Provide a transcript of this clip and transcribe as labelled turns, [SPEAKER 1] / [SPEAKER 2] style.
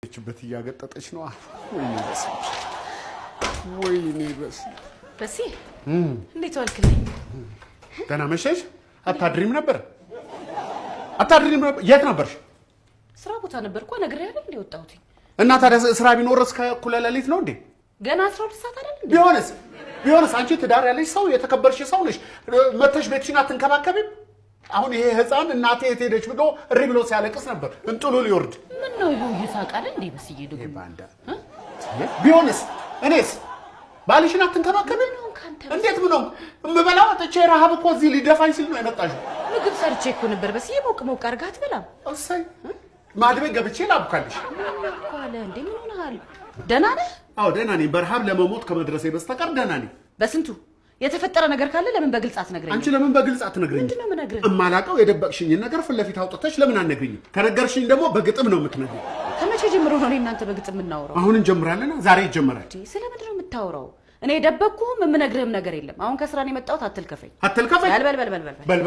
[SPEAKER 1] እችበት ያገጠጠች ነው ወይኔ
[SPEAKER 2] በሲ እንዴት ዋልክልኝ
[SPEAKER 1] ደህና መሸሽ አታድሪም ነበር የት ነበርሽ
[SPEAKER 2] ስራ ቦታ ነበርኩ ነግሬ አይደል እንዴ ወጣሁት
[SPEAKER 1] እና ታዲያ ስራ ቢኖርስ ከኩለ ሌሊት ነው እንዴ
[SPEAKER 2] ገና 12 ሰዓት አይደል እንዴ
[SPEAKER 1] ቢሆንስ አንቺ ትዳር ያለሽ ሰው የተከበርሽ ሰው ነሽ መተሽ ቤትሽን አትንከባከቢም አሁን ይሄ ህፃን እናቴ የት ሄደች ብሎ እሪ ብሎ ሲያለቅስ ነበር እንጥሉ ሊወርድ
[SPEAKER 2] ምን ነው ይሳቃል እንዴ በስዬ ደግሞ
[SPEAKER 1] ባንዳ ቢሆንስ እኔስ ባልሽን አትንከባከቢም እንዴት ምን ነው እምበላው አጥቼ ረሃብ እኮ እዚህ ሊደፋኝ ሲል ነው የመጣሽው
[SPEAKER 2] ምግብ ሰርቼ እኮ ነበር በስዬ ሞቅ አርጋት በላም
[SPEAKER 1] እሰይ ማድቤ ገብቼ ላብካልሽ
[SPEAKER 2] አለ እንዴ ምን ሆነሃል ደህና ነህ
[SPEAKER 1] አዎ ደህና ነኝ በረሃብ ለመሞት ከመድረሴ በስተቀር ደህና ነኝ
[SPEAKER 2] በስንቱ የተፈጠረ ነገር ካለ ለምን በግልጽ አትነግረኝ
[SPEAKER 1] አንቺ ለምን በግልጽ አትነግረኝ
[SPEAKER 2] ምንድነው ምነግርህ
[SPEAKER 1] እማላቀው የደበቅሽኝ ነገር ፍለፊት አውጥተሽ ለምን አትነግሪኝ ከነገርሽኝ ደግሞ በግጥም ነው የምትነግሪኝ
[SPEAKER 2] ከመቼ ጀምሮ ነው እናንተ በግጥም እናወራው
[SPEAKER 1] አሁን እንጀምራለን ዛሬ ይጀምራል
[SPEAKER 2] ስለምን ነው የምታወራው እኔ ደበቅኩህም የምነግርህም ነገር የለም አሁን ከስራ ነው የመጣሁት አትልከፈኝ በል